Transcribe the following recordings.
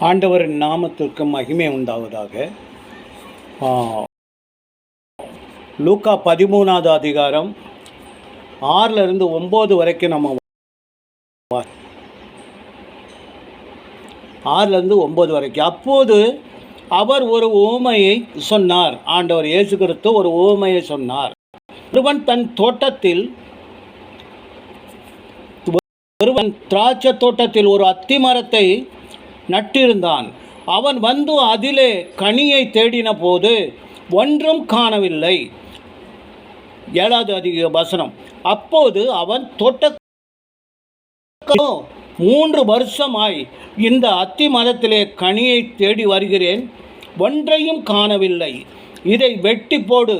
ஆண்டவரின் நாமத்திற்கு மகிமை உண்டாவதாக. லூக்கா 13வது அதிகாரம் 6லிருந்து 9 வரைக்கும் நம்ம 6லிருந்து 9 வரைக்கும். அப்போது அவர் ஒரு உவமையை சொன்னார். ஆண்டவர் இயேசு கிறிஸ்து ஒரு உவமையை சொன்னார். ஒருவன் தன் தோட்டத்தில் திராட்சை தோட்டத்தில் ஒரு அத்தி மரத்தை நட்டிருந்தான். அவன் வந்து அதிலே கனியை தேடின போது ஒன்றும் காணவில்லை. 7வது வசனம். அப்போது அவன் தோட்ட 3 வருஷமாய் இந்த அத்தி மரத்திலே கனியை தேடி வருகிறேன், ஒன்றையும் காணவில்லை. இதை வெட்டி போடு,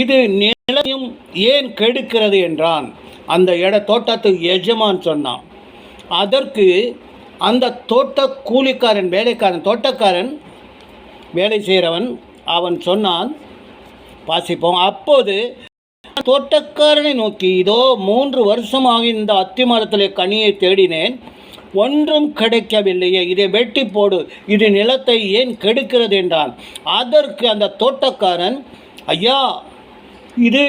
இது நிலையும் ஏன் கெடுக்கிறது என்றான். அந்த தோட்டத்துக்கு எஜமான் சொன்னான். அதற்கு அந்த தோட்ட கூலிக்காரன், தோட்டக்காரன் வேலை செய்கிறவன் அவன் சொன்னான். வாசிப்போம். அப்போது தோட்டக்காரனை நோக்கி, இதோ 3 வருஷமாக இந்த அத்தி மரத்திலே கனியை தேடினேன், ஒன்றும் கிடைக்கவில்லையே. இதை வெட்டி போடு, இது நிலத்தை ஏன் கெடுக்கிறது என்றான். அதற்கு அந்த தோட்டக்காரன், ஐயா, இது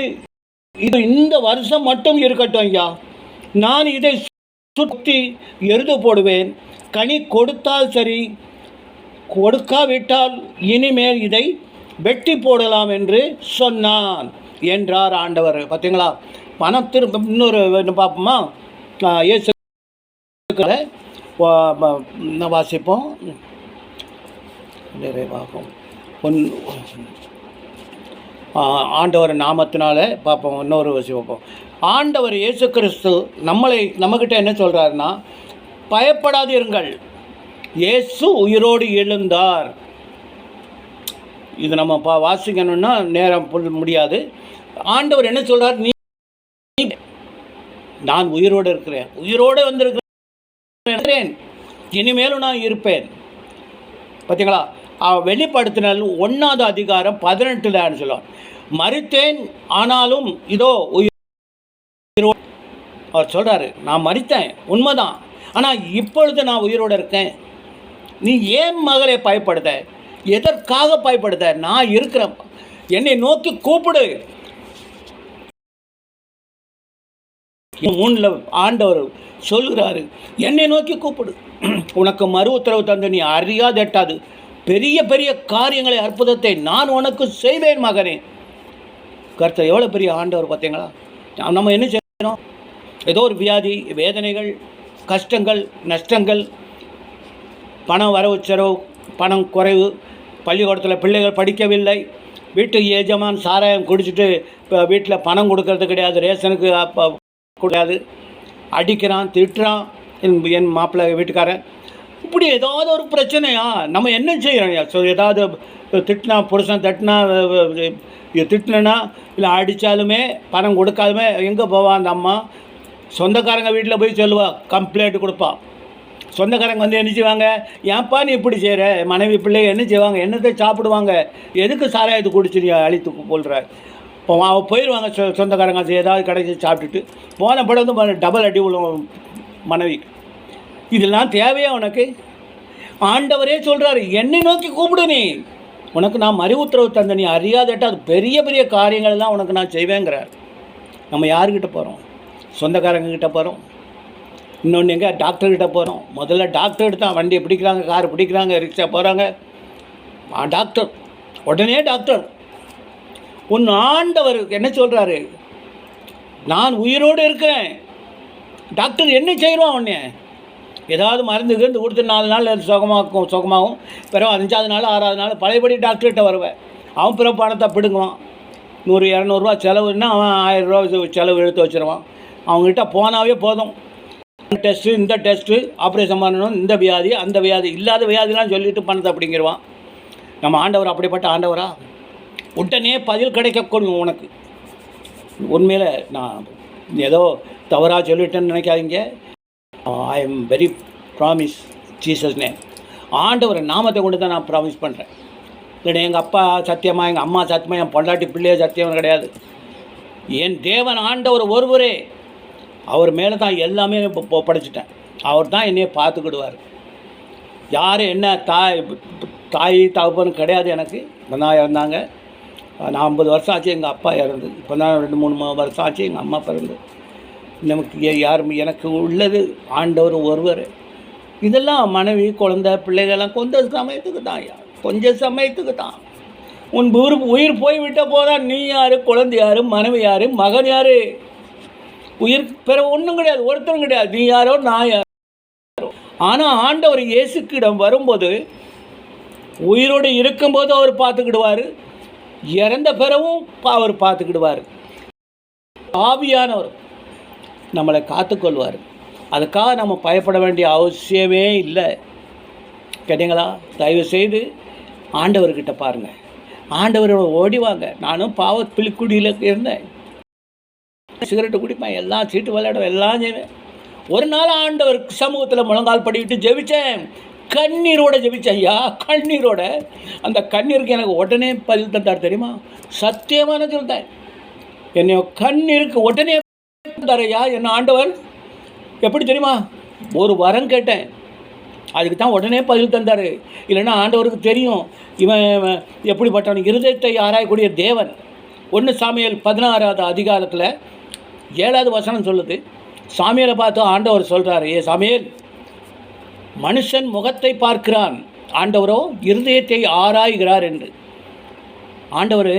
இந்த வருஷம் மட்டும் இருக்கட்டும் ஐயா, நான் இதை சுற்றி எருது போடுவேன். கனி கொடுத்தால் சரி, கொடுக்காவிட்டால் இனிமேல் இதை வெட்டி போடலாம் என்று சொன்னான் என்றார் ஆண்டவர். பார்த்தீங்களா? பணத்திற்கு இன்னொரு பார்ப்போமா? இயேசு வாசிப்போம். நிறைவாகும் ஆண்டவர் நாமத்தினால பார்ப்போம். இன்னொரு வாசிப்போம். ஆண்டவர் இயேசு கிறிஸ்து நம்மக்கிட்ட என்ன சொல்கிறாருன்னா, பயப்படாதீர்கள், இயேசு உயிரோடு எழுந்தார். இது நம்ம வாசிக்கணும்னா நேரம் முடியாது. ஆண்டவர் என்ன சொல்கிறார்? நான் உயிரோடு இருக்கிறேன், உயிரோடு வந்திருக்கிறேன், இனிமேலும் நான் இருப்பேன். பார்த்தீங்களா? வெளிப்படுத்தினால் 1வது அதிகாரம் 18 சொல்லுவார். மரித்தேன், ஆனாலும் இதோ உயிரோடு. அவர் சொல்கிறாரு, நான் மரித்தேன் உண்மைதான், ஆனால் இப்பொழுது நான் உயிரோடு இருக்கேன். நீ ஏன் மகளே பயப்படுத? எதற்காக பயப்படுத? நான் இருக்கிறேன், என்னை நோக்கி கூப்பிடு. 3 ஆண்டவர் சொல்கிறாரு, என்னை நோக்கி கூப்பிடு, உனக்கு மறு உத்தரவு தந்து நீ அறியாதெட்டாது பெரிய பெரிய காரியங்களை, அற்புதத்தை நான் உனக்கு செய்வேன் மகனே. கர்த்தர் எவ்வளோ பெரிய ஆண்டவர் பார்த்தீங்களா? நம்ம என்ன செய்யணும்? ஏதோ ஒரு வியாதி, வேதனைகள், கஷ்டங்கள், நஷ்டங்கள், பணம் வரவு செலவு, பணம் குறைவு, பள்ளிக்கூடத்தில் பிள்ளைகள் படிக்கவில்லை, வீட்டு எஜமான் சாராயம் குடிச்சிட்டு வீட்டில் பணம் கொடுக்கறது கிடையாது, ரேஷனுக்கு கிடையாது, அடிக்கிறான், திட்டுறான் என் மாப்பிள்ளை வீட்டுக்காரன். இப்படி ஏதாவது ஒரு பிரச்சனையா? நம்ம என்ன செய்கிறோம்? ஏதாவது திட்டினா, புருஷன் திட்டினா இல்லை அடித்தாலுமே பணம் கொடுக்காதுமே எங்கே போவான் அந்த அம்மா? சொந்தக்காரங்க வீட்டில் போய் சொல்லுவா, கம்ப்ளைண்ட் கொடுப்பான். சொந்தக்காரங்க வந்து என்ன செய்வாங்க? ஏன்ப்பா நீ இப்படி செய்கிற? மனைவி பிள்ளைங்க என்ன செய்வாங்க? என்னத்தை சாப்பிடுவாங்க? எதுக்கு சாராயத்தை குடிச்சு அழித்து போல்ற? இப்போ அவள் போயிடுவாங்க. சொந்தக்காரங்க ஏதாவது கிடைச்சி சாப்பிட்டுட்டு போன படம் வந்து டபுள் அடி விழும் மனைவி. இதெல்லாம் தேவையா உனக்கு? ஆண்டவரே சொல்கிறாரு, என்னை நோக்கி கூப்பிடு, நீ உனக்கு நான் மறு உத்தரவு தந்த நீ அறியாதட்ட அது பெரிய பெரிய காரியங்கள் தான் உனக்கு நான் செய்வேங்கிறார். நம்ம யாருக்கிட்ட போகிறோம்? சொந்தக்காரங்கிட்ட போகிறோம். இன்னொன்று எங்கே? டாக்டர்கிட்ட போகிறோம். முதல்ல டாக்டர் தான் வண்டியை பிடிக்கிறாங்க, கார் பிடிக்கிறாங்க, ரிக்ஷா போகிறாங்க. டாக்டர், உடனே டாக்டர். உன் ஆண்டவர் என்ன சொல்கிறாரு? நான் உயிரோடு இருக்கிறேன். டாக்டர் என்ன செய்வான்? உடனே ஏதாவது மருந்து கொடுத்து 4 நாள் சுகமாகும். பிறகு 5வது நாள் 6வது நாள் பழையபடி டாக்டர்கிட்ட வருவேன். அவன் பிறகு பணத்தை பிடுங்குவான். 100-200 செலவுன்னா அவன் 1000 ரூபா செலவு எடுத்து வச்சுருவான். அவங்ககிட்ட போனாவே போதும், டெஸ்ட்டு, இந்த டெஸ்ட்டு, ஆப்ரேஷன் பண்ணணும், இந்த வியாதி, அந்த வியாதி, இல்லாத வியாதிலாம் சொல்லிவிட்டு பணத்தை அப்படிங்கிறவான். நம்ம ஆண்டவர் அப்படிப்பட்ட ஆண்டவரா? உடனே பதில் கிடைக்கக்கூடும் உனக்கு. உண்மையில் நான் ஏதோ தவறாக சொல்லிட்டேன்னு நினைக்காதீங்க. I am very promise Jesus name. ஆண்டவர் நாமத்தை கொண்டு தான் நான் ப்ராமிஸ் பண்ணுறேன். இல்லை எங்கள் அப்பா சத்தியமாக, எங்கள் அம்மா சத்தியமாக, என் பொண்டாட்டி பிள்ளைய சத்தியம் கிடையாது. என் தேவன் ஆண்டவர் ஒருவரே, அவர் மேலே தான் எல்லாமே படைச்சிட்டேன். அவர் தான் என்னையை பார்த்துக்கிடுவார். யாரும் என்ன தாய் தகப்பன்னு கிடையாது எனக்கு. இப்போ தான் இறந்தாங்க. நான் 50 வருஷம் ஆச்சு எங்கள் அப்பா இறந்து. இப்போ தான் 2-3 வருஷம் ஆச்சு எங்கள் அம்மா பிறந்து. நமக்கு யாரும் எனக்கு உள்ளது ஆண்டவர் ஒருவர். இதெல்லாம் மனைவி குழந்தை பிள்ளைகள்லாம் கொஞ்சம் சமயத்துக்கு தான், கொஞ்சம் சமயத்துக்கு தான். உன் உயிர் போய்விட்ட போதான் நீ யார், குழந்தை யார், மனைவி யார், மகன் யார், உயிர் பிற ஒன்றும் கிடையாது, ஒருத்தரும் கிடையாது. நீ யாரோ நான் யாரோ. ஆனால் ஆண்டவர் இயேசுக்கிடம் வரும்போது உயிரோடு இருக்கும்போது அவர் பார்த்துக்கிடுவார், இறந்த பிறவும் அவர் பார்த்துக்கிடுவார். ஆவியானவர் நம்மளை காத்துக்கொள்வார். அதுக்காக நம்ம பயப்பட வேண்டிய அவசியமே இல்லை. கேட்டீங்களா? தயவுசெய்து ஆண்டவர்கிட்ட பாருங்கள், ஆண்டவரோட ஓடிவாங்க. நானும் பிலிக்குடியில் இருந்தேன், சிகரெட்டு குடிப்பேன், எல்லாம் சீட்டு விளையாடுவேன், எல்லாம் செய்வேன். ஒரு நாள் ஆண்டவர் சமூகத்தில் முழங்கால் படிவிட்டு ஜெபித்தேன், கண்ணீரோட ஜெபித்தேன். ஐயா, கண்ணீரோட. அந்த கண்ணீருக்கு எனக்கு உடனே பதில் தந்தார் தெரியுமா? சத்தியமான சொல்லிட்டேன், என்னை கண்ணீருக்கு உடனே தரையா என்ன ஆண்டவர். எப்படி தெரியுமா? ஒரு வரம் கேட்டேன், அதுக்கு தான் உடனே பதில் தந்தார். இல்லைன்னா ஆண்டவருக்கு தெரியும் இவன் எப்படிப்பட்டவன், இருதயத்தை ஆராயக்கூடிய தேவன். 1 சாமுவேல் 16வது அதிகாரத்தில் 7வது வசனம் சொல்லுது. சாமுவேலை பார்த்து ஆண்டவர் சொல்கிறார், ஏ சாமுவேல், மனுஷன் முகத்தை பார்க்கிறான், ஆண்டவரோ இருதயத்தை ஆராய்கிறார் என்று. ஆண்டவர்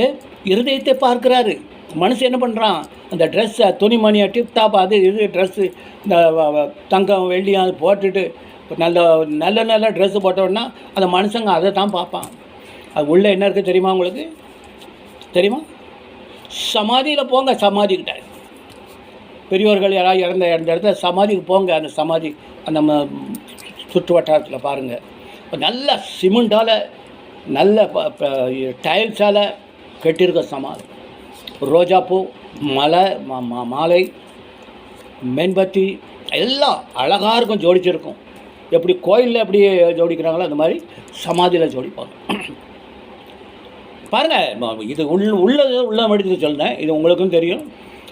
இருதயத்தை பார்க்கிறாரு. மனுஷன் என்ன பண்ணுறான்? அந்த ட்ரெஸ்ஸை, துணிமணியை, டிப்டாப், அது இது ட்ரெஸ்ஸு, இந்த தங்கம் வெள்ளியாக போட்டுட்டு நல்ல நல்ல நல்ல ட்ரெஸ்ஸு போட்டோன்னா அந்த மனுஷங்க அதை தான் பார்ப்பான். அது உள்ளே என்ன இருக்குது தெரியுமா? உங்களுக்கு தெரியுமா? சமாதியில் போங்க, சமாதிக்கிட்ட பெரியவர்கள் யாராவது இறந்த இடத்துல சமாதிக்கு போங்க. அந்த சமாதி நம்ம சுற்று வட்டாரத்தில் பாருங்கள், நல்ல சிமெண்டால் நல்ல டைல்ஸால் கட்டியிருக்க சமாதி. ரோஜாப்பூ, மாலை, மென்பத்தி எல்லாம் அழகாக இருக்கும், ஜோடிச்சிருக்கும். எப்படி கோயிலில் எப்படி ஜோடிக்கிறாங்களோ அந்த மாதிரி சமாதியில் ஜோடிப்பாங்க. பாருங்கள், இது உள்ள மடித்து சொல்கிறேன், இது உங்களுக்கும் தெரியும்.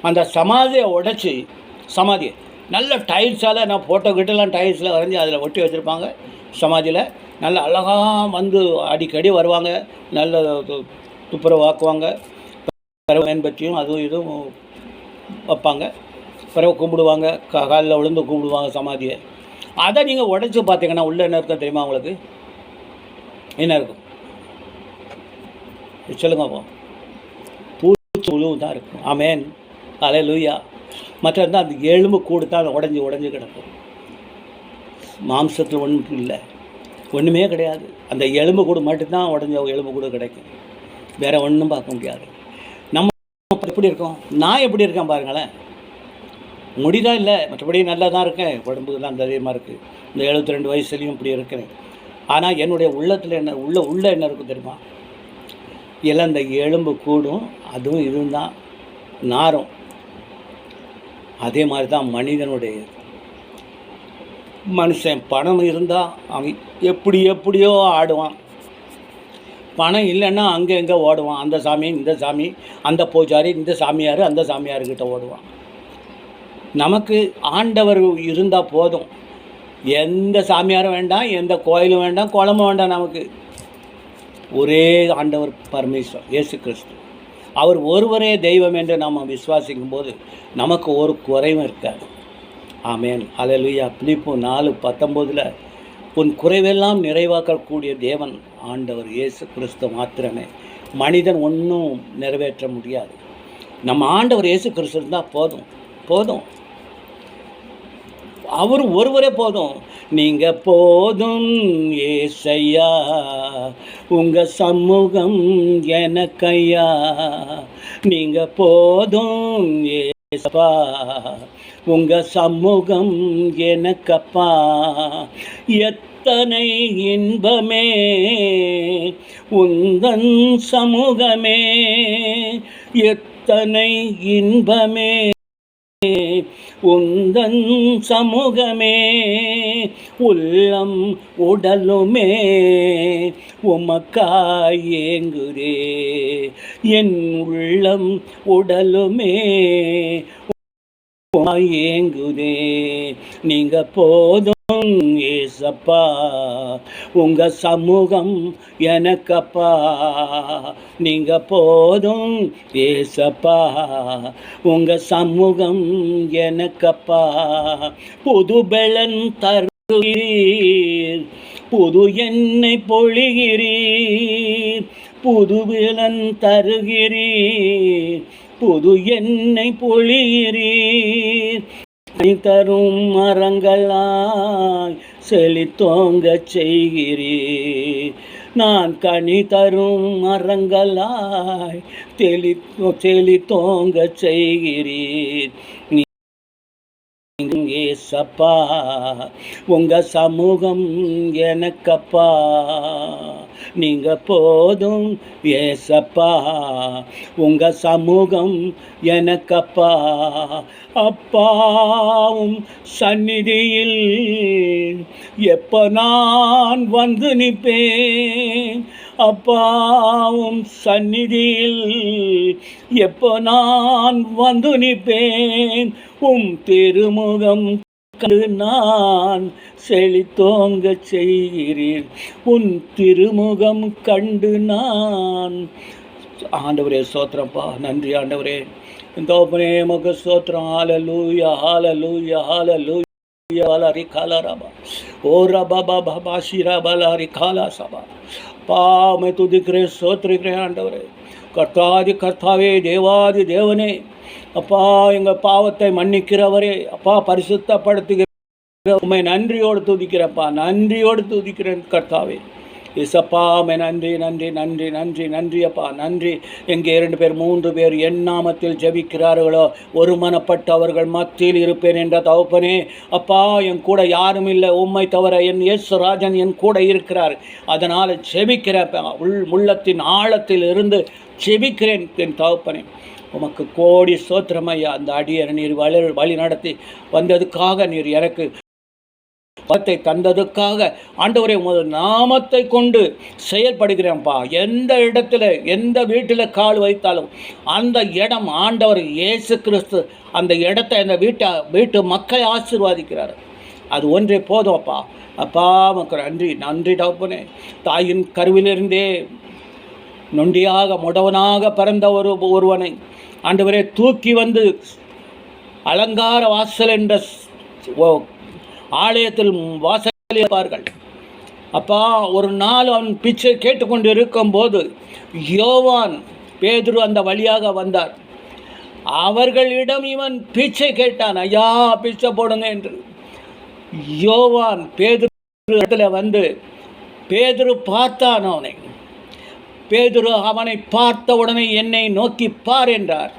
அந்த சமாதியை உடைச்சி, சமாதியை நல்ல டைல்ஸால், நான் ஃபோட்டோ கிட்டலாம் டைல்ஸில் வரைஞ்சி அதில் ஒட்டி வச்சுருப்பாங்க. சமாதியில் நல்ல அழகாக வந்து அடிக்கடி வருவாங்க, நல்ல துப்புரவு ஆக்குவாங்க, மேன்பத்தியும் அதுவும் இதுவும் வைப்பாங்க, பிறகு கும்பிடுவாங்க, காலில் விழுந்து கும்பிடுவாங்க சமாதியை. அதை நீங்கள் உடைச்சி பார்த்தீங்கன்னா உள்ளே என்ன இருக்கும் தெரியுமா? உங்களுக்கு என்ன இருக்கும் சொல்லுங்கப்போ? பூச்சி உழுவு தான் இருக்கும். ஆமேன், அல்லேலூயா. மற்ற இருந்தால் அந்த எலும்பு கூடு தான் உடஞ்சி கிடக்கும். மாம்சத்தில் ஒன்றும் இல்லை, ஒன்றுமே கிடையாது. அந்த எலும்பு கூடு மட்டும்தான் உடஞ்ச எலும்பு கூடு கிடைக்கும், வேறு ஒன்றும் பார்க்க முடியாது. நம்ம எப்படி இருக்கோம்? நான் எப்படி இருக்கேன் பாருங்களேன். முடிதான் இல்லை, மற்றபடி நல்லா தான் இருக்கேன், உடம்புலாம் தைரியமாக இருக்குது. இந்த 72 வயசுலேயும் இப்படி இருக்கிறேன். ஆனால் என்னுடைய உள்ளத்தில் என்ன உள்ள என்ன இருக்கும் தெரியுமா? எல்லாம் இந்த எலும்பு கூடும், அதுவும் இதுவும் தான் நாரும். அதே மாதிரி தான் மனிதனுடைய. மனுஷன் பணம் இருந்தால் அவன் எப்படியோ ஆடுவான், பணம் இல்லைன்னா அங்கே எங்கே ஓடுவான். அந்த சாமி, இந்த சாமி, அந்த பூஜாரி, இந்த சாமியார், அந்த சாமியார்கிட்ட ஓடுவான். நமக்கு ஆண்டவர் இருந்தால் போதும். எந்த சாமியாரும் வேண்டாம், எந்த கோயிலும் வேண்டாம், குளமும் வேண்டாம். நமக்கு ஒரே ஆண்டவர் பரமேஸ்வர் இயேசு கிறிஸ்து, அவர் ஒருவரே தெய்வம் என்று நாம் விசுவாசிக்கும் போது நமக்கு ஒரு குறைவும் இருக்காது. ஆமேன், அல்லேலூயா. பிலிப்பு 4:19 உன் குறைவெல்லாம் நிறைவாக்கக்கூடிய தேவன் ஆண்டவர் இயேசு கிறிஸ்து மாத்திரமே. மனிதன் ஒன்றும் நிறைவேற்ற முடியாது. நம்ம ஆண்டவர் இயேசு கிறிஸ்து இருந்தால் போதும். அவர் ஒருவரே போதும். நீங்கள் போதும் ஏசையா, உங்கள் சமூகம் எனக்கையா. நீங்கள் போதும் ஏசப்பா, உங்கள் சமூகம் எனக்கப்பா. எத்தனை இன்பமே உந்தன் சமூகமே, எத்தனை இன்பமே உந்தன் சமூகமே. உள்ளம் உடலுமே உமக்காய் ஏங்குதே, என் உள்ளம் உடலுமே ஏங்குதே. நீங்க போதும் ஏசப்பா உங்க சமூகம் எனக்கப்பா, நீங்க போதும் ஏசப்பா உங்க சமூகம் எனக்கப்பா. புது பெலன் தருகிறீர், புது எண்ணெய் பொழிகிறீர், புது பெலன் தருகிறீர், புது எண்ணெய் பொழிகிறீர். கனி தரும் மரங்களாய் செழித்தோங்க செய்கிறீர், நான் கனி தரும் மரங்களாய் செழித்தோங்க செய்கிறீர். ஏசப்பா உங்க சமூகம் எனக்கப்பா, நீங்க போதும் ஏசப்பா உங்க சமூகம் எனக்கப்பா. அப்பாவும் சந்நிதியில் எப்போ நான் வந்து நிற்பேன், அப்பாவும் சந்நிதியில் எப்போ நான் வந்து நிற்பேன், திருமுகம் கண்டு நான் செழித்தோங்க செய்கிறேன், உன் திருமுகம் கண்டு நான். ஆண்டவரே ஸ்தோத்திரப்பா, நன்றி ஆண்டவரே, இந்த மக ஸ்தோத்திரம். ஹல்லேலூயா ஹல்லேலூயா ஹல்லேலூயா வலரி காலரபா ஓ ரபா பாபா ஷிரா பலரி காலா சபா. பா मैं துதிக்கிறே ஸ்தோத்திரிக்கிறே ஆண்டவரே, கர்த்தாதி கர்த்தாவே, தேவாதி தேவனே, அப்பா எங்கள் பாவத்தை மன்னிக்கிறவரே, அப்பா பரிசுத்தப்படுத்துகிற உண்மை நன்றியோடு துதிக்கிறப்பா, நன்றியோடு துதிக்கிறேன் கர்த்தாவே. இசப்பா மே நன்றி நன்றி நன்றி நன்றி நன்றி அப்பா நன்றி. எங்கே 2 பேர் 3 பேர் என் நாமத்தில் ஜெபிக்கிறார்களோ ஒருமனப்பட்டு அவர்கள் மத்தியில் இருப்பேன் என்ற தகப்பனே. அப்பா என் கூட யாரும் இல்லை, உம்மை தவிர என் இயேசுராஜன் என் கூட இருக்கிறார். அதனால் ஜெபிக்கிறப்ப உள்ளத்தின் ஆழத்தில் இருந்து ஜெபிக்கிறேன் என் தகப்பனே. உமக்கு கோடி ஸ்தோத்திரம் ஐயா. அந்த அடியரை நீர் வழி நடத்தி வந்ததுக்காக, நீர் எனக்கு வார்த்தை தந்ததுக்காக ஆண்டவரே, உமது நாமத்தை கொண்டு செயல்படுகிறேன்ப்பா. எந்த இடத்துல எந்த வீட்டில் கால் வைத்தாலும் அந்த இடம் ஆண்டவர் இயேசு கிறிஸ்து அந்த இடத்தை அந்த வீட்டு மக்களை ஆசீர்வதிக்கிறார். அது ஒன்றே போதும் அப்பா. அப்பா மக்கள் நன்றி நன்றி தகப்பனே. தாயின் கருவிலிருந்தே நொண்டியாக முடவனாக பிறந்த ஒருவனை ஆண்டவரே தூக்கி வந்து அலங்கார வாசல் என்ற ஆலயத்தில் வாசலிருப்பார்கள். அப்பா ஒரு நாள் அவன் பிச்சை கேட்டுக்கொண்டு இருக்கும்போது யோவான் பேதுரு அந்த வழியாக வந்தார். அவர்களிடம் இவன் பிச்சை கேட்டான், ஐயா பிச்சை போடுங்க என்று. யோவான் பேதுரு வந்து பேதுரு பார்த்தான் அவனை. பேதுரு அவனை பார்த்த உடனே என்னை நோக்கி பார் என்றார்.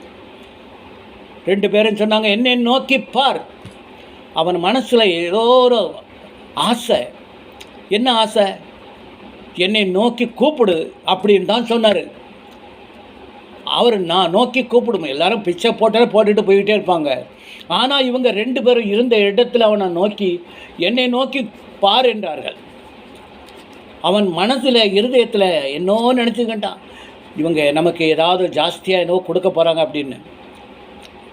2 பேரும் சொன்னாங்க, என்னை நோக்கி பார். அவன் மனசில் ஏதோ ஒரு ஆசை. என்ன ஆசை? என்னை நோக்கி கூப்பிடு அப்படின்னு தான் சொன்னார். அவர் நான் நோக்கி கூப்பிடுமே, எல்லாரும் பிச்சை போட்டுட்டு போய்கிட்டே இருப்பாங்க. ஆனால் இவங்க 2 பேரும் இருந்த இடத்துல அவனை நோக்கி என்னை நோக்கி பார் என்றார்கள். அவன் மனசில் இருதயத்தில் என்னோ நினச்சிக்கிட்டான், இவங்க நமக்கு ஏதாவது ஜாஸ்தியாக என்னவோ கொடுக்க போகிறாங்க அப்படின்னு.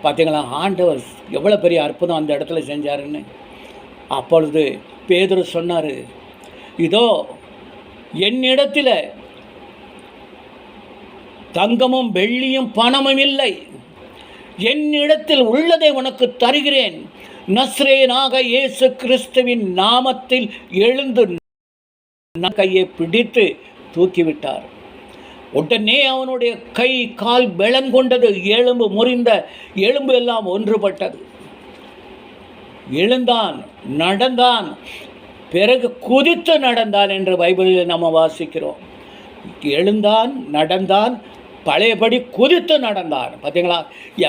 பார்த்தீங்களா, ஆண்டவர் எவ்வளோ பெரிய அற்புதம் அந்த இடத்துல செஞ்சாருன்னு. அப்பொழுது பேதுரு சொன்னார், இதோ என்னிடத்தில் தங்கமும் வெள்ளியும் பணமும் இல்லை, என்னிடத்தில் உள்ளதை உனக்கு தருகிறேன், நஸ்ரேனாக இயேசு கிறிஸ்துவின் நாமத்தில் எழுந்து கையை பிடித்து தூக்கிவிட்டார். உடனே அவனுடைய கை கால் பலன் கொண்டது, எலும்பு முறிந்த எலும்பு எல்லாம் ஒன்றுபட்டது. எழுந்தான், நடந்தான், பிறகு குதித்து நடந்தான் என்று பைபிளில் நம்ம வாசிக்கிறோம். எழுந்தான், நடந்தான், பழையபடி குதித்து நடந்தான். பார்த்தீங்களா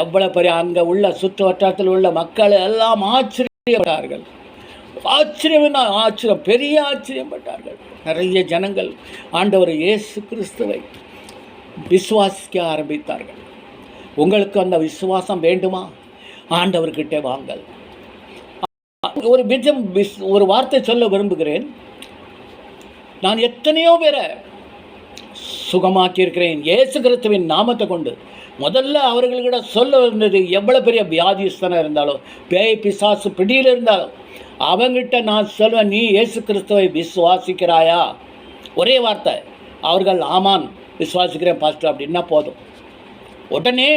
எவ்வளோ பெரிய. அங்கே உள்ள சுற்று வட்டாரத்தில் உள்ள மக்கள் எல்லாம் ஆச்சரியப்பட்டார்கள். ஆச்சரியம், பெரிய ஆச்சரியப்பட்டார்கள். நிறைய ஜனங்கள் ஆண்டவர் இயேசு கிறிஸ்துவை விசுவாசிக்க ஆரம்பித்தார்கள். உங்களுக்கு அந்த விசுவாசம் வேண்டுமா? ஆண்டவர்கிட்ட வாங்கள். ஒரு வார்த்தை சொல்ல விரும்புகிறேன். நான் எத்தனையோ பேரை சுகமாக்கியிருக்கிறேன் இயேசு கிறிஸ்துவின் நாமத்தை கொண்டு. முதல்ல அவர்கள்கிட்ட சொல்ல வந்தது, எவ்வளோ பெரிய வியாதிஸ்தனாக இருந்தாலும், பேய் பிசாசு பிடியில் இருந்தாலும், அவங்கிட்ட நான் சொல்வேன், நீ இயேசு கிறிஸ்துவை விசுவாசிக்கிறாயா? ஒரே வார்த்தை. அவர்கள் ஆமான் விசுவாசிக்கிறேன் பாஸ்டர் அப்படின்னா போதும். உடனே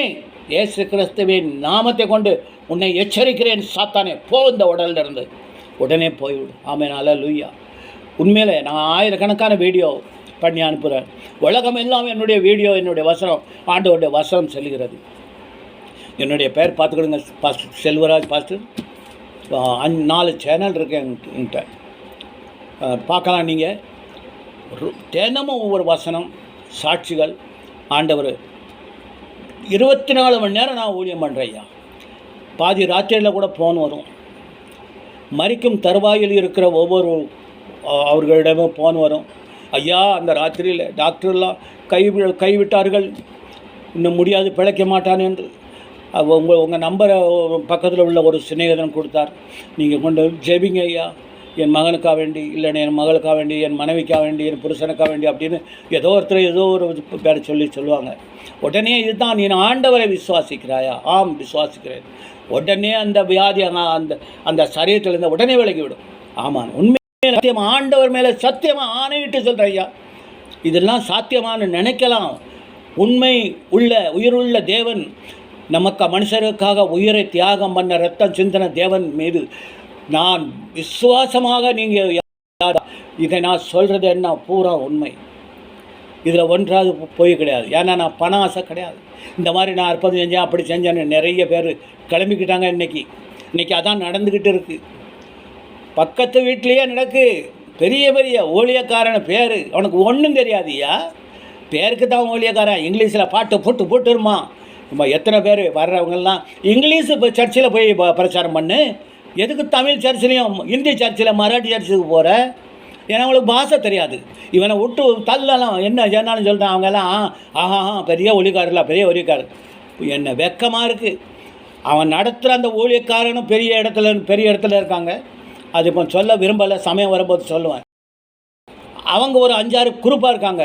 இயேசு கிறிஸ்துவின் நாமத்தை கொண்டு உன்னை எச்சரிக்கிறேன் சாத்தானே, போ இந்த உடல்ல இருந்து, உடனே போய்விடு. ஆமென், அல்லேலூயா. உண்மையிலே நான் ஆயிரக்கணக்கான வீடியோ பண்ணி அனுப்புகிறேன். உலகம் எல்லாம் என்னுடைய வீடியோ, என்னுடைய வசனம், ஆண்டவருடைய வசனம் செல்கிறது. என்னுடைய பேர் பார்த்துக்கிடுங்க, பாஸ்டர் செல்வராஜ் பாஸ்டர். 4 சேனல் இருக்கு என்கிட்ட, பார்க்கலாம். நீங்கள் தினமும் ஒவ்வொரு வசனம், சாட்சிகள். ஆண்டவர் 24 மணி நேரம் நான் ஊழியம் பண்ணுறேன் ஐயா. பாதி ராத்திரியில் கூட ஃபோன் வரும். மரிக்கும் தருவாயில் இருக்கிற ஒவ்வொரு அவர்களிடமும் ஃபோன் வரும். ஐயா, அந்த ராத்திரியில் டாக்டர்லாம் கைவிட்டார்கள், இன்னும் முடியாது, பிழைக்க மாட்டான் என்று. உங்கள் நம்பரை பக்கத்தில் உள்ள ஒரு சிநேகிதன் கொடுத்தார். நீங்கள் கொண்டு ஜெபிங்க ஐயா, என் மகனுக்காக வேண்டி, இல்லைன்னா என் மகளுக்காக வேண்டி, என் மனைவிக்காக வேண்டி, என் புருஷனுக்காக வேண்டி அப்படின்னு ஏதோ ஒருத்தர் ஏதோ ஒரு பேரை சொல்லுவாங்க. உடனே இதுதான், நீ ஆண்டவரை விசுவாசிக்கிறாயா? ஆம், விசுவாசிக்கிறேன். உடனே அந்த வியாதி அந்த அந்த சரீரத்திலிருந்து உடனே விலகிவிடும். ஆமாம், உண்மையிலே சத்தியம், ஆண்டவர் மேலே சத்தியமாக ஆணையிட்டு சொல்கிறேன் ஐயா. இதெல்லாம் சாத்தியமானு நினைக்கலாம். உண்மை உள்ள உயிருள்ள தேவன், நமக்கு மனுஷருக்காக உயிரை தியாகம் பண்ண, ரத்தம் சிந்தன தேவன் மீது நான் விசுவாசமாக, நீங்கள் இதை நான் சொல்கிறது என்ன பூரா உண்மை. இதில் ஒன்றாவது போய் கிடையாது. ஏன்னா நான் பண ஆசை கிடையாது. இந்த மாதிரி நான் 40 செஞ்சேன், அப்படி செஞ்சேன்னு நிறைய பேர் கிளம்பிக்கிட்டாங்க. இன்றைக்கி அதான் நடந்துக்கிட்டு இருக்குது. பக்கத்து வீட்லேயே நடக்கு. பெரிய பெரிய ஊழியக்காரன் பேர், அவனுக்கு ஒன்றும் தெரியாதுயா. பேருக்கு தான் ஊழியக்காரன். இங்கிலீஷில் பாட்டு போட்டுருமா. இப்போ எத்தனை பேர் வர்றவங்கெல்லாம் இங்கிலீஷு இப்போ சர்ச்சில் போய் பிரச்சாரம் பண்ணு. எதுக்கு தமிழ் சர்ச்சிலையும் இந்தி சர்ச்சில் மராட்டி சர்ச்சுக்கு போகிற? ஏன்னா அவங்களுக்கு பாஷை தெரியாது. இவனை விட்டு தள்ளலாம், என்ன சொன்னாலும் சொல்கிறான். அவங்கெல்லாம் ஆஹா பெரிய ஒளிக்காரலாம், பெரிய ஒளிக்காரர். என்ன வெக்கமாக இருக்குது. அவன் நடத்துகிற அந்த ஊழியக்காரனும் பெரிய இடத்துல இருக்காங்க. அது இப்போ சொல்ல விரும்பலை, சமயம் வரும்போது சொல்லுவேன். அவங்க ஒரு 5-6 குரூப்பாக இருக்காங்க.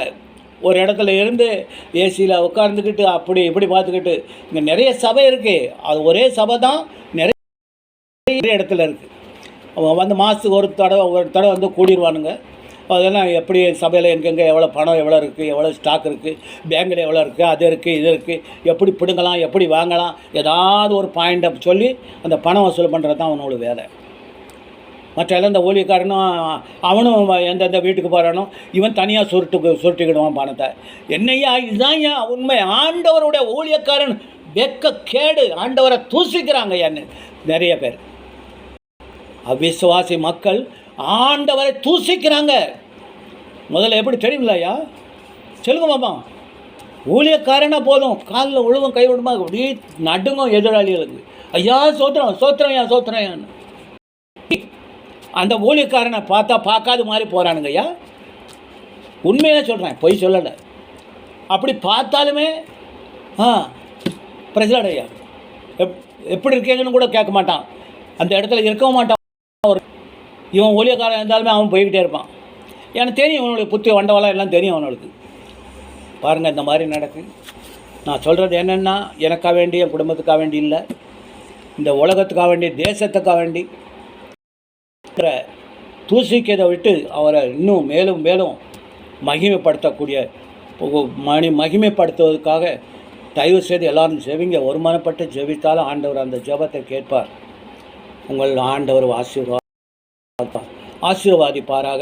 ஒரு இடத்துல இருந்து ஏசியில் உட்கார்ந்துக்கிட்டு அப்படி இப்படி பார்த்துக்கிட்டு. இங்கே நிறைய சபை இருக்குது. அது ஒரே சபை தான், நிறைய இடத்துல இருக்குது. அவங்க வந்து மாதத்துக்கு ஒரு தடவை வந்து கூடிடுவானுங்க. அதெல்லாம் எப்படி சபையில் எங்கெங்கே எவ்வளோ பணம் எவ்வளோ இருக்குது, எவ்வளோ ஸ்டாக் இருக்குது, பேங்கில் எவ்வளோ இருக்குது, அது இருக்குது இது இருக்குது, எப்படி பிடுங்கலாம், எப்படி வாங்கலாம், ஏதாவது ஒரு பாயிண்டை சொல்லி அந்த பணம் வசூல் பண்ணுறது தான் அவனோட வேலை. மற்ற எல்லாம் இந்த ஊழியக்காரனும் அவனும் எந்தெந்த வீட்டுக்கு போகிறானோ இவன் தனியாக சுருட்டிக்கிடுவான் பணத்தை. என்னையா இதுதான் ஏன் உண்மை. ஆண்டவருடைய ஊழியக்காரன் வெக்க கேடு, ஆண்டவரை தூசிக்கிறாங்க. என்ன நிறைய பேர் அவிசுவாசி மக்கள் ஆண்டவரை தூசிக்கிறாங்க. முதல்ல எப்படி தெரியுங்களா? சொல்லுங்க மாமா. ஊழியக்காரனா போதும், காலில் உழுவும் கை விடுமா, அப்படியே நடுங்கும் எதிராளிகளுக்கு. ஐயா சோத்திரம் சோத்திரம் ஐயா சோத்திரம் ஐயான்னு. அந்த ஊழியக்காரனை பார்த்தா பார்க்காத மாதிரி போகிறானுங்க ஐயா. உண்மையாக சொல்கிறேன், பொய் சொல்லலை. அப்படி பார்த்தாலுமே பிரஜலாட ஐயா எப்படி இருக்கீங்கன்னு கூட கேட்க மாட்டான். அந்த இடத்துல இருக்கவும் மாட்டான். இவன் ஊழியக்காரன் இருந்தாலுமே அவன் போய்கிட்டே இருப்பான். எனக்கு தெரியும் இவனுடைய புத்தி வண்டவெல்லாம் எல்லாம் தெரியும் அவனுக்கு. பாருங்கள், இந்த மாதிரி நடக்கு. நான் சொல்கிறது என்னென்னா, எனக்காக வேண்டி, என் குடும்பத்துக்காக வேண்டி இல்லை, இந்த உலகத்துக்காக வேண்டி, தேசத்துக்காக வேண்டி தூசிக்கதை விட்டு அவரை இன்னும் மேலும் மேலும் மகிமைப்படுத்தக்கூடிய மகிமைப்படுத்துவதற்காக தயவு செய்து எல்லாரும் ஜெபிங்க. ஒருமனப்பட்டு ஜெபித்தாலும் ஆண்டவர் அந்த ஜெபத்தை கேட்பார். உங்கள் ஆண்டவர் ஆசீர்வாதிப்பாராக.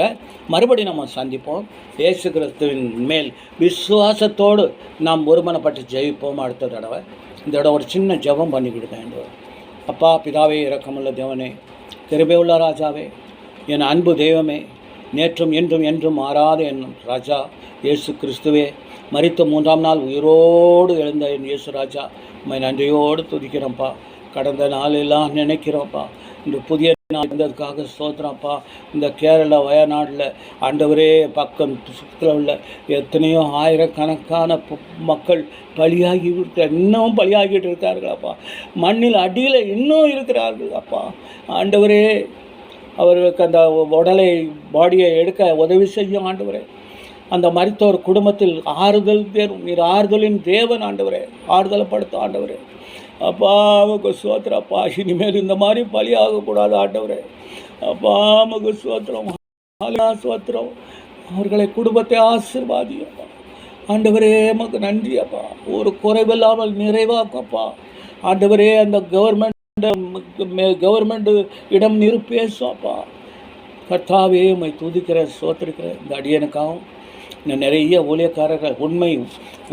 மறுபடி நம்ம சந்திப்போம். இயேசு கிறிஸ்துவின் மேல் விசுவாசத்தோடு நாம் ஒருமனப்பட்டு ஜெயிப்போம். அடுத்த தடவை இந்த தடவை ஒரு சின்ன ஜெபம் பண்ணிக்கிடுங்க. அப்பா பிதாவே, இரக்கமுள்ள தேவனே, கிருபையுள்ள ராஜாவே, என் அன்பு தெய்வமே, நேற்றும் என்றும் என்றும் மாறாத என் ராஜா இயேசு கிறிஸ்துவே, மரித்த 3ஆம் நாள் உயிரோடு எழுந்த என் இயேசு ராஜா, உம்மை நன்றியோடு துதிக்கிறோம்ப்பா. கடந்த நாளெல்லாம் நினைக்கிறோம்ப்பா. இந்த புதிய நாள் இருந்ததுக்காக ஸ்தோத்திரம்ப்பா. இந்த கேரளா வயநாட்டில் ஆண்டவரே பக்கம் சுற்றில் உள்ள எத்தனையோ ஆயிரக்கணக்கான மக்கள் பலியாகி இன்னும் பலியாகிட்டு இருக்கார்களப்பா. மண்ணில் அடியில் இன்னும் இருக்கிறார்கள் அப்பா. ஆண்டவரே, அவர்களுக்கு அந்த பாடியை எடுக்க உதவி செய்யும் ஆண்டவரே. அந்த மரித்தோர் குடும்பத்தில் ஆறுதல் தேரும். நீர் ஆறுதலின் தேவன் ஆண்டவரே, ஆறுதலைப்படுத்த ஆண்டவரே. அப்பா உமக்கு ஸ்தோத்திரப்பா. இனிமேல் இந்த மாதிரி பலியாகக்கூடாது ஆண்டவரே. அப்பா உமக்கு ஸ்தோத்திரம், ஸ்தோத்திரம். அவர்களை குடும்பத்தை ஆசீர்வாதியப்பா ஆண்டவரே. உமக்கு நன்றி அப்பா. ஒரு குறைவில்லாமல் நிறைவாக்கப்பா ஆண்டவரே. அந்த கவர்மெண்ட் இடம் நீர் பேசுவாப்பா. கர்த்தாவே உம்மை துதிக்கிறேன், ஸ்தோத்திரிக்கிறேன். இந்த அடியனுக்காகவும் இன்னும் நிறைய ஊழியக்காரர்கள்,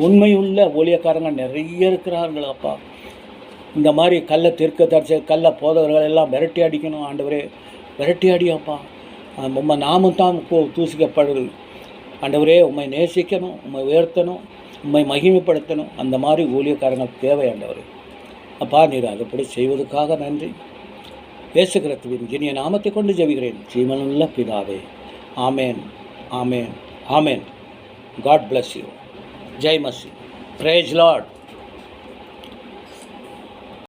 உண்மையுள்ள ஊழியக்காரங்க நிறைய இருக்கிறார்கள் அப்பா. இந்த மாதிரி கள்ள போதவர்கள் எல்லாம் விரட்டி அடிக்கணும் ஆண்டவரே. விரட்டி அடியாப்பா. உம்மை நாமும் தான் தூசிக்கப்படுது ஆண்டவரே. உம்மை நேசிக்கணும், உம்மை உயர்த்தணும், உம்மை மகிமைப்படுத்தணும். அந்த மாதிரி ஊழியக்காரங்கள் தேவை ஆண்டவரே. அப்பா நீர் அதுபடி செய்வதற்காக நன்றி. இயேசு கிறிஸ்துவின் இனிய நாமத்தை கொண்டு ஜெபிக்கிறேன், ஜீவனுள்ள பிதாவே. ஆமேன், ஆமேன், ஆமேன். God bless you. Jai Masi. Praise Lord.